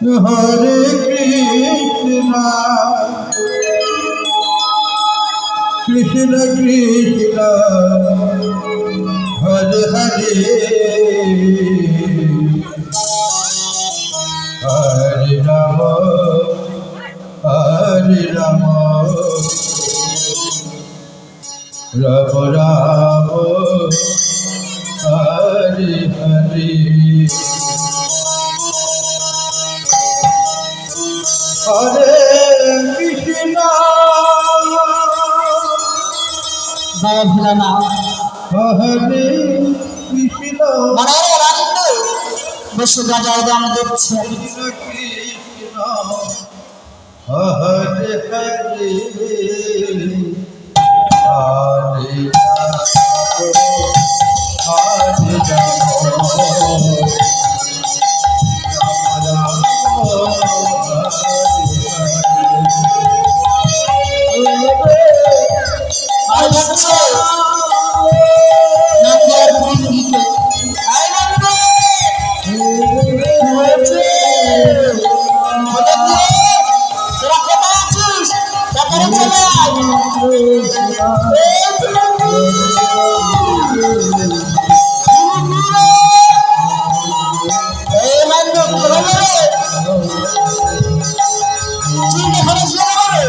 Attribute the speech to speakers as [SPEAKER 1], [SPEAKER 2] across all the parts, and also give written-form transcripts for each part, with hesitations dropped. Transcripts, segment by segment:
[SPEAKER 1] Hare Krishna, Krishna Krishna, Hare Hare, Hare Rama, Hare Rama, Rama Rama, Hare Hare. Hare Krishna,
[SPEAKER 2] Hare Krishna,
[SPEAKER 1] Hare Krishna,
[SPEAKER 2] Hare Rama, বসে গাজার দাম দিচ্ছে
[SPEAKER 1] Krishna Krishna, Hare Hare, Hare
[SPEAKER 2] আর যাচ্ছে নাদিয়ার ভঙ্গিতে I নান্দে হয়েছে বলে দিয়ে তোরা কোথায় আছিস তাড়াতাড়ি চলে আয় এই নান্দ চলে চিন্তা করে শুনে যাবে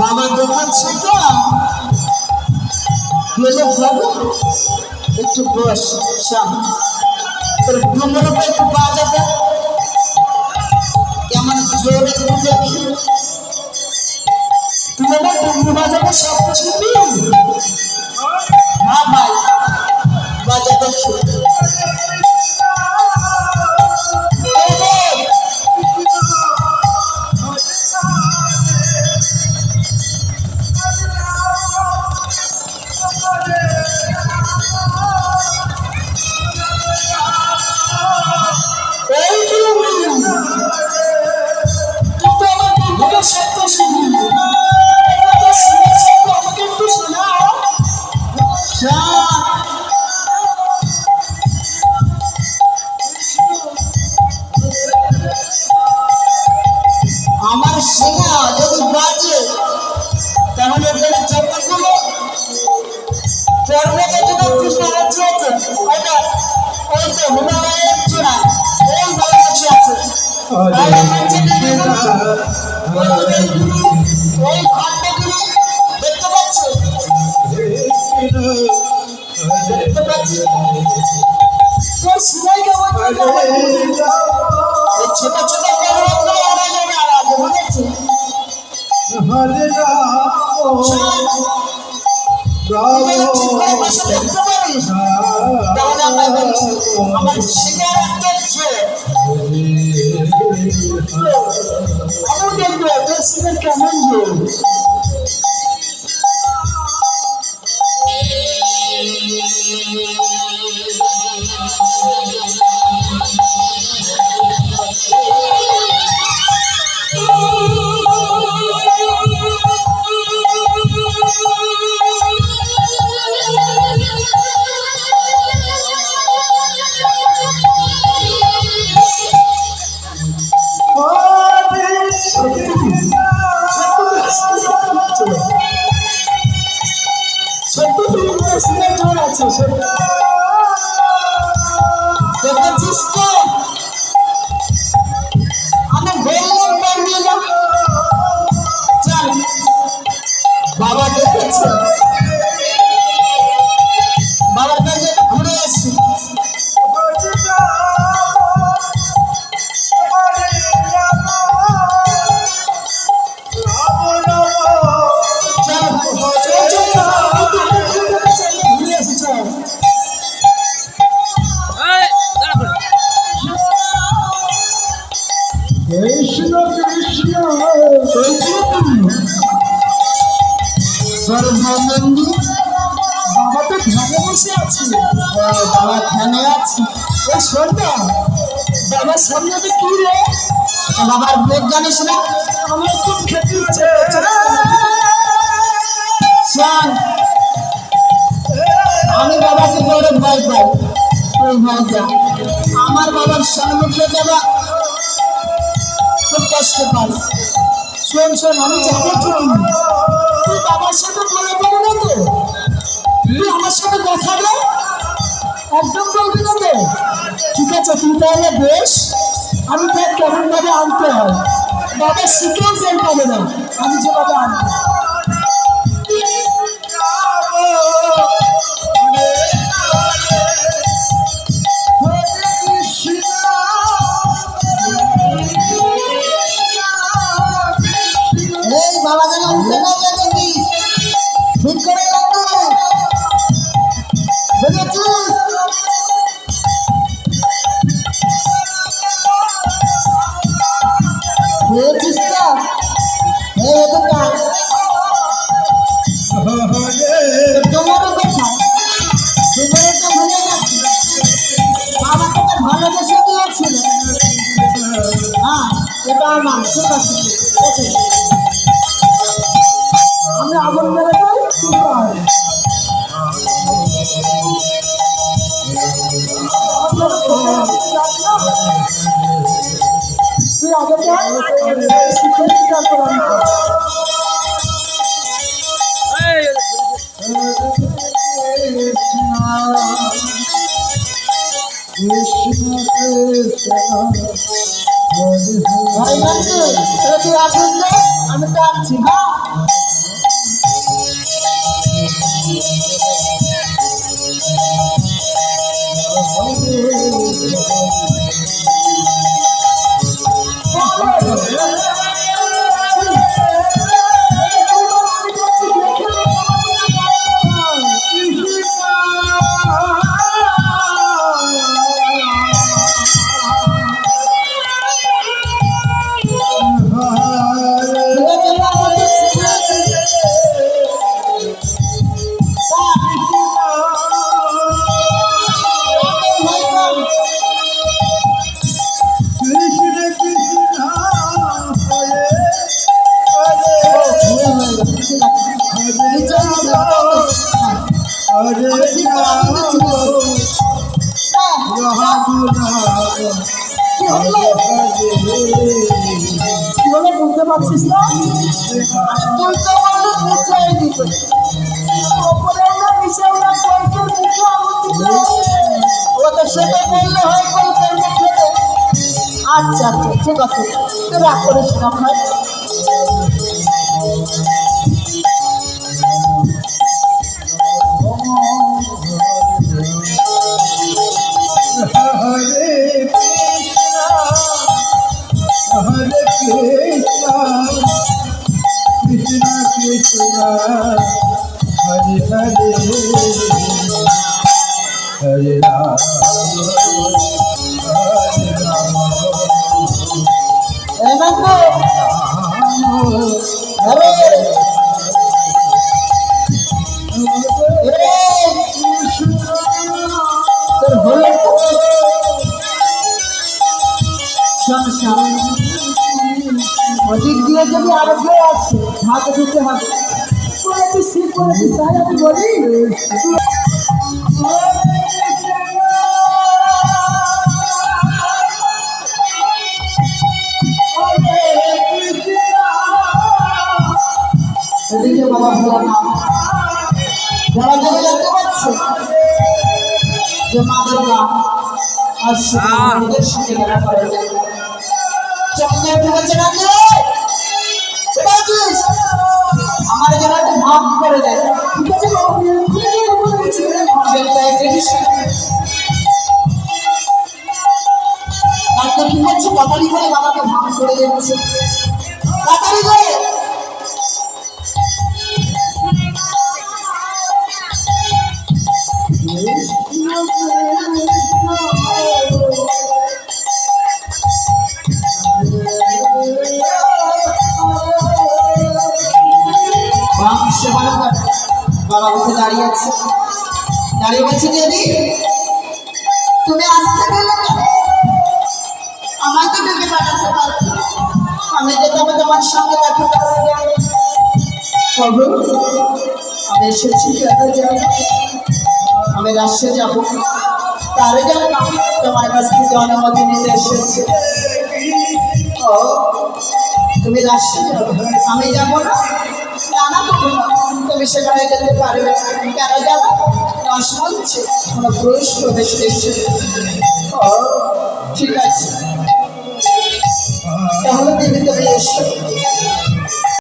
[SPEAKER 2] বাবা দেখাচ্ছে তো গেলে হবে একটু বস শাম তোর ডুমুরটা একটু বাজাতে কেমন জোরে একটু দেখি তুই না ডুমুর বাজাবে শব্দ শুনবি হ্যাঁ ভাই বাজা দেখি আমার সিংহা যদি বাজে তাহলে এখানে যতগুলো পর্বতে যদি কৃষ্ণ রাজ্য আছে ওইটা ওই তো হিমালয়ের চূড়া ওই বাংলাদেশে আছে ওই খণ্ডগুলো দেখতে পাচ্ছি দেখতে পাচ্ছি তোর সিলাই কেমন ছোট ছোট পর্বতগুলো ওরা যাবে আর আগে বুঝেছি
[SPEAKER 1] Hare
[SPEAKER 2] দেখতে পারিস তাহলে আমরা বলছি আমার শিকার একটা কেমন যে সত্যি ফিল্মের সিনে জোর আছে দেখেছিস তো আমি বললাম পারবি না চল বাবা দেখেছে বাবার কাছে ঘুরে আসি কৃষ্ণ কৃষ্ণ সর্বানন্দী বাবা তো ধ্যানে বসে আছে বাবা ধ্যানে আছে ওই শোনটা বাবার সামনে কি রে বাবার ভোগ জানিস না আমার খুব খেতে ইচ্ছে শোন আমি বাবাকে বড় ভয় পাই ওই ভয়টা আমার বাবার সম্মুখে যাওয়া খুব কষ্ট পাই শোন শোন আমি যাবো ঠিকই তুই বাবার সাথে বলে দেবো না তো তুই আমার সাথে কথা বল একদম বলবি না তো ঠিক আছে তুই তাহলে বেশ আমি তার কেমন ভাবে আনতে হয় বাবা শিখেও বের পাবে না আমি যেভাবে আনবো বাবা যেন উঠে না যায় দেখি ঠিক করে রাখবো বুঝেছিস বুঝেছিস তো এই দোকান তোমারও কোথায় তোমারও তো ভুলে যাচ্ছি বাবা তোকে ভালোবেসে দিয়েছিল হ্যাঁ এটা আমার ঠিক আছে আমি আগুন মেরে যাই তুই আগে শিখে তারপর আমি তুই আগুন দে আমি তো আনছি হ্যাঁ বুঝতে পারছিস না তুই তো বললি মুছাই দিতে ওপরে না নিচে না কলকের মুখে আগুন দিতে ও তো সেটা বললে হয় কলকের মুখে আচ্ছা আচ্ছা ঠিক আছে তুই রাগ করিস না ভাই
[SPEAKER 1] Hare Hare Hare Ram Hare Ram
[SPEAKER 2] আরে তোর হলো অধিক দিয়ে যদি আরো কেউ আসছে হাতে দিতে হবে বলেছি শিব বলেছি তাই আমি বলি এদিকে বাবা ভোলা না যারা যারা দেখতে পাচ্ছে যে মা দুর্গা আসছে আমাদের সঙ্গে দেখা করে যায় চমকে উঠে বলছে না আমার যেন একটা ভাব করে দেয় ঠিক আছে কি করছে কথালি করে বাবাকে ভাব করে দিচ্ছে কথালি করে বাবা উঠে দাঁড়িয়ে আছে দাঁড়িয়ে বলছে দিদি তুমি আসতে গেলে আমায় তো ডেকে পাঠাতে পারতো আমি তো তবে তোমার সঙ্গে দেখা করতে আমি এসেছি আমি রাষ্ট্রে যাবো তার জন্য তোমার কাছ থেকে অনুমতি নিতে এসেছি ও তুমি রাষ্ট্রে যাবো আমি যাবো না না তুমি সেখানে যেতে পারবে কেন যাবো দশ বলছে কোনো পুরুষ প্রবেশ এসছে ও ঠিক আছে তাহলে দিদি তুমি এসো